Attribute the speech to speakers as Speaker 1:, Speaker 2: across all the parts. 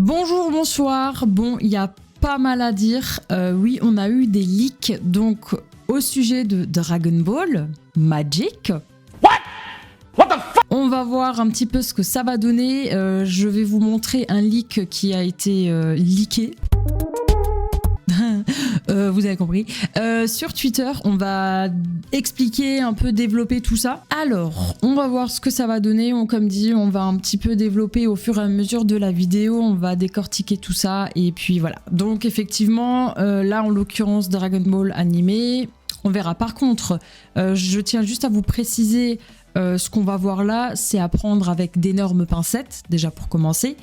Speaker 1: Bonjour, bonsoir. Bon, il y a pas mal à dire. Oui, on a eu des leaks donc au sujet de Dragon Ball Magic.
Speaker 2: What the fuck?
Speaker 1: On va voir un petit peu ce que ça va donner. Je vais vous montrer un leak qui a été leaké. Vous avez compris. Sur Twitter, on va expliquer, un peu développer tout ça. Alors, on va voir ce que ça va donner. Comme dit, on va un petit peu développer au fur et à mesure de la vidéo. On va décortiquer tout ça et puis voilà. Donc effectivement, là en l'occurrence Dragon Ball animé, on verra. Par contre, je tiens juste à vous préciser. Ce qu'on va voir là, c'est à prendre avec d'énormes pincettes, déjà pour commencer.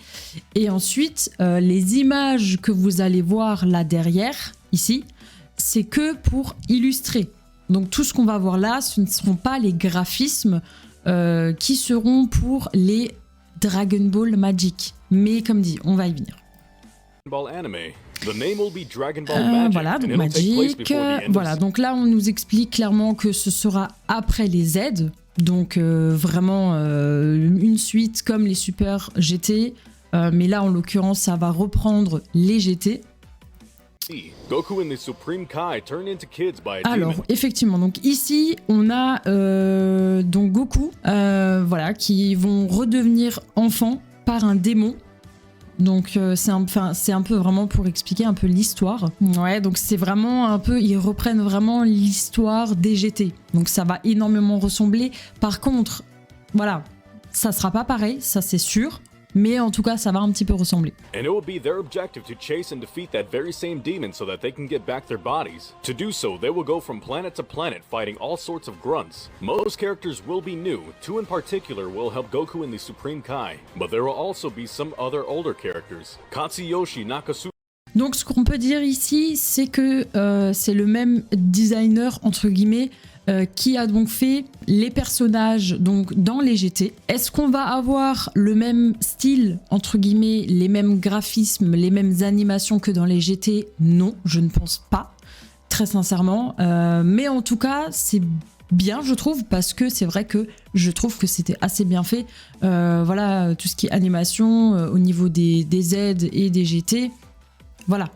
Speaker 1: Et ensuite, les images que vous allez voir là derrière, ici, c'est que pour illustrer. Donc tout ce qu'on va voir là, ce ne seront pas les graphismes qui seront pour les Dragon Ball Magic. Mais comme dit, on va y venir. Voilà, donc Magic. Voilà, donc là on nous explique clairement que ce sera après les Z. Donc vraiment une suite comme les Super GT, mais là en l'occurrence ça va reprendre les GT. Alors effectivement, donc ici on a donc Goku, voilà, qui vont redevenir enfants par un démon. Donc c'est un peu vraiment pour expliquer un peu l'histoire. Ouais, donc c'est vraiment un peu, ils reprennent vraiment l'histoire des GT. Donc ça va énormément ressembler. Par contre, voilà, ça sera pas pareil, ça c'est sûr. Mais en tout cas, ça va un petit peu ressembler.
Speaker 2: And it will be their objective to chase and defeat that very same demon so that they can get back their bodies. To do so, they will go from planet to planet fighting all sorts of grunts. Most characters will be new. Two in particular will help Goku in the Supreme Kai, but there will also be some other older characters. Katsuyoshi Nakasu.
Speaker 1: Donc ce qu'on peut dire ici, c'est que c'est le même designer entre guillemets qui a donc fait les personnages donc dans les GT. Est-ce qu'on va avoir le même style entre guillemets, les mêmes graphismes, les mêmes animations que dans les GT? Non, je ne pense pas, très sincèrement. Mais en tout cas, c'est bien, je trouve, parce que c'est vrai que je trouve que c'était assez bien fait. Voilà, tout ce qui est animation au niveau des Z et des GT. Voilà,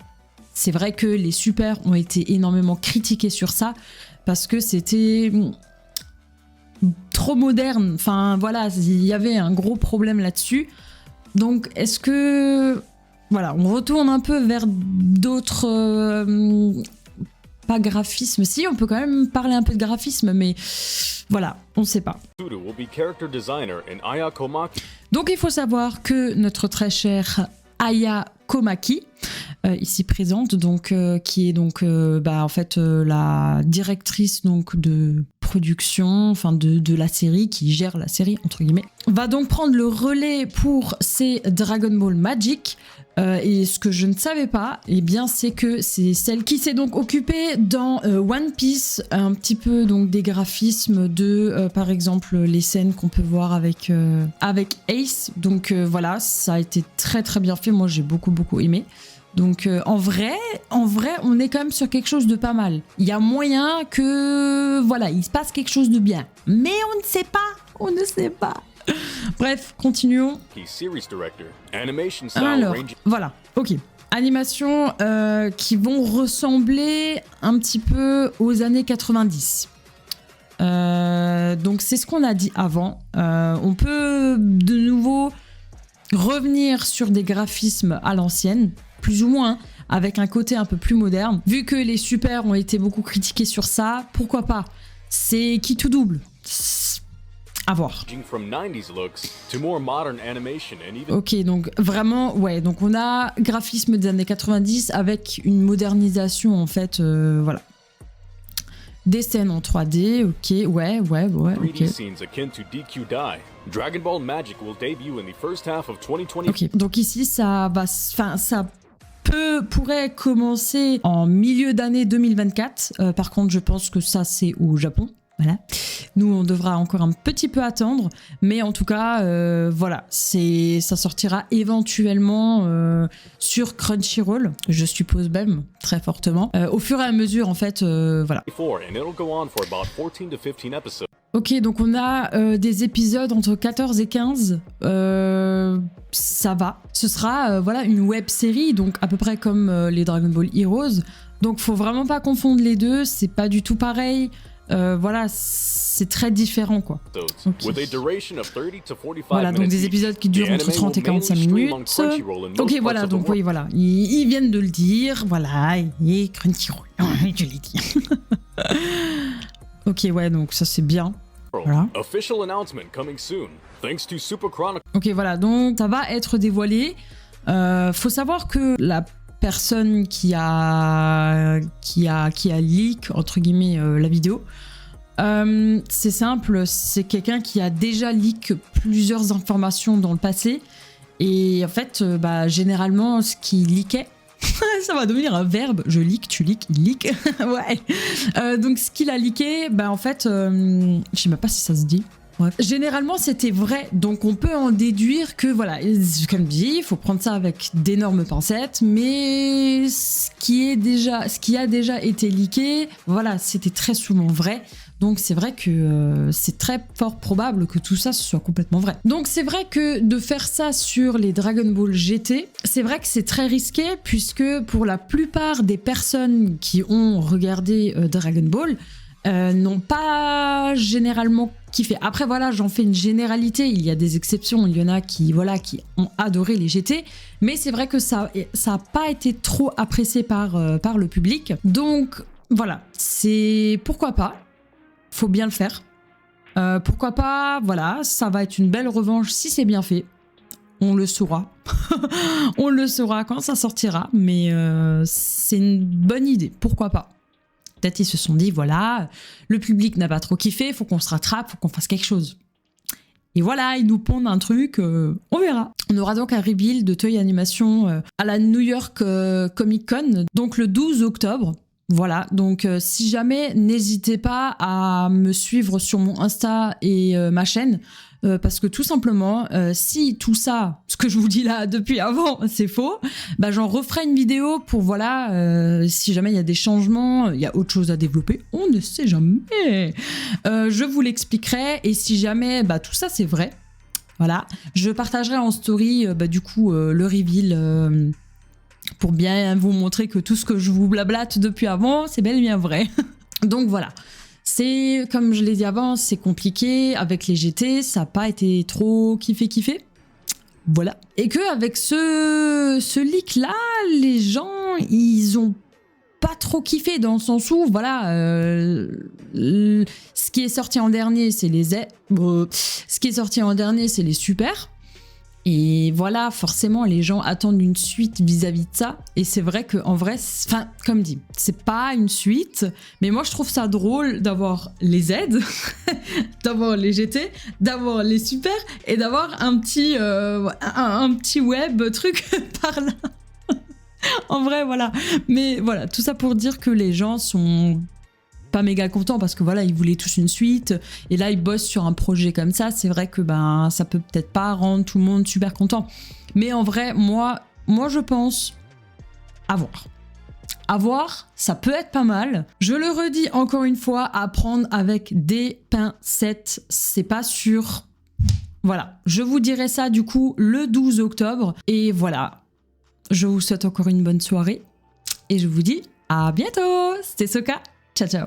Speaker 1: c'est vrai que les Super ont été énormément critiqués sur ça parce que c'était trop moderne. Enfin voilà, il y avait un gros problème là-dessus. Donc est-ce que... Voilà, on retourne un peu vers d'autres... pas graphisme, si on peut quand même parler un peu de graphisme, mais voilà, on ne sait pas. Donc il faut savoir que notre très cher Aya Komaki, ici présente, donc qui est donc en fait la directrice donc de production, enfin de la série, qui gère la série entre guillemets, va donc prendre le relais pour ces Dragon Ball Magic. Et ce que je ne savais pas, eh bien, c'est que c'est celle qui s'est donc occupée dans One Piece, un petit peu donc des graphismes de, par exemple, les scènes qu'on peut voir avec Ace. Donc voilà, ça a été très très bien fait. Moi, j'ai beaucoup aimé. Donc en vrai, on est quand même sur quelque chose de pas mal. Il y a moyen que, voilà, il se passe quelque chose de bien. Mais on ne sait pas. Bref, continuons. Alors, voilà, ok. Animations qui vont ressembler un petit peu aux années 90. Donc c'est ce qu'on a dit avant. On peut de nouveau revenir sur des graphismes à l'ancienne, plus ou moins, avec un côté un peu plus moderne. Vu que les Super ont été beaucoup critiqués sur ça, pourquoi pas? C'est qui tout double. À voir. Ok, donc vraiment, ouais, donc on a graphisme des années 90 avec une modernisation en fait, voilà. Des scènes en 3D, ok, ouais, ok. Ok, donc ici ça va, enfin ça pourrait commencer en milieu d'année 2024. Par contre, je pense que ça c'est au Japon. Voilà. Nous, on devra encore un petit peu attendre, mais en tout cas, voilà, ça sortira éventuellement sur Crunchyroll, je suppose même, très fortement. Au fur et à mesure, en fait, voilà. Ok, donc on a des épisodes entre 14 et 15. Ça va. Ce sera voilà, une web série, donc à peu près comme les Dragon Ball Heroes. Donc faut vraiment pas confondre les deux, c'est pas du tout pareil. Voilà, c'est très différent quoi. Okay. Voilà, donc des épisodes qui durent entre 30 et 45 minutes. Ok, voilà, donc oui, voilà. Ils viennent de le dire, voilà, et Crunchyroll, je l'ai dit. Ok, ouais, donc ça c'est bien. Voilà. Ok, voilà, donc ça va être dévoilé. Faut savoir que la personne qui a leak entre guillemets la vidéo, c'est simple, c'est quelqu'un qui a déjà leak plusieurs informations dans le passé et en fait généralement ce qui leakait ça va devenir un verbe, je leak, tu leak, il leak. Ouais. Donc ce qu'il a leaké, en fait je sais même pas si ça se dit. Bref. Généralement c'était vrai, donc on peut en déduire que voilà, comme dit, il faut prendre ça avec d'énormes pincettes, mais ce qui a déjà été leaké, voilà, c'était très souvent vrai. Donc c'est vrai que c'est très fort probable que tout ça soit complètement vrai. Donc c'est vrai que de faire ça sur les Dragon Ball GT, c'est vrai que c'est très risqué puisque pour la plupart des personnes qui ont regardé Dragon Ball, n'ont pas généralement kiffé. Après voilà, j'en fais une généralité, il y a des exceptions, il y en a qui ont adoré les GT, mais c'est vrai que ça a pas été trop apprécié par le public. Donc voilà, c'est pourquoi pas, faut bien le faire. Pourquoi pas, voilà, ça va être une belle revanche si c'est bien fait. On le saura. On le saura quand ça sortira, mais c'est une bonne idée, pourquoi pas. Peut-être ils se sont dit, voilà, le public n'a pas trop kiffé, faut qu'on se rattrape, faut qu'on fasse quelque chose. Et voilà, ils nous pondent un truc, on verra. On aura donc un reveal de Toei Animation à la New York Comic Con, donc le 12 octobre. Voilà, donc si jamais, n'hésitez pas à me suivre sur mon Insta et ma chaîne, parce que tout simplement, si tout ça, ce que je vous dis là depuis avant, c'est faux, j'en referai une vidéo pour voilà, si jamais il y a des changements, il y a autre chose à développer, on ne sait jamais. Je vous l'expliquerai et si jamais tout ça c'est vrai, voilà, je partagerai en story du coup le reveal pour bien vous montrer que tout ce que je vous blablate depuis avant, c'est bel et bien vrai. Donc voilà. C'est, comme je l'ai dit avant, c'est compliqué. Avec les GT, ça n'a pas été trop kiffé. Voilà. Et qu'avec ce leak-là, les gens, ils ont pas trop kiffé dans le sens où, voilà, ce qui est sorti en dernier, c'est les ce qui est sorti en dernier, c'est les super. Et voilà, forcément, les gens attendent une suite vis-à-vis de ça. Et c'est vrai qu'en vrai, enfin, comme dit, c'est pas une suite. Mais moi, je trouve ça drôle d'avoir les Z, d'avoir les GT, d'avoir les super et d'avoir un petit web truc par là. En vrai, voilà. Mais voilà, tout ça pour dire que les gens sont pas méga contents parce que voilà, ils voulaient tous une suite et là ils bossent sur un projet comme ça. C'est vrai que ça peut peut-être pas rendre tout le monde super content, mais en vrai moi je pense à voir, ça peut être pas mal. Je le redis encore une fois, à prendre avec des pincettes, c'est pas sûr. Voilà, je vous dirai ça du coup le 12 octobre et voilà, je vous souhaite encore une bonne soirée et je vous dis à bientôt. C'était Soka, ciao ciao.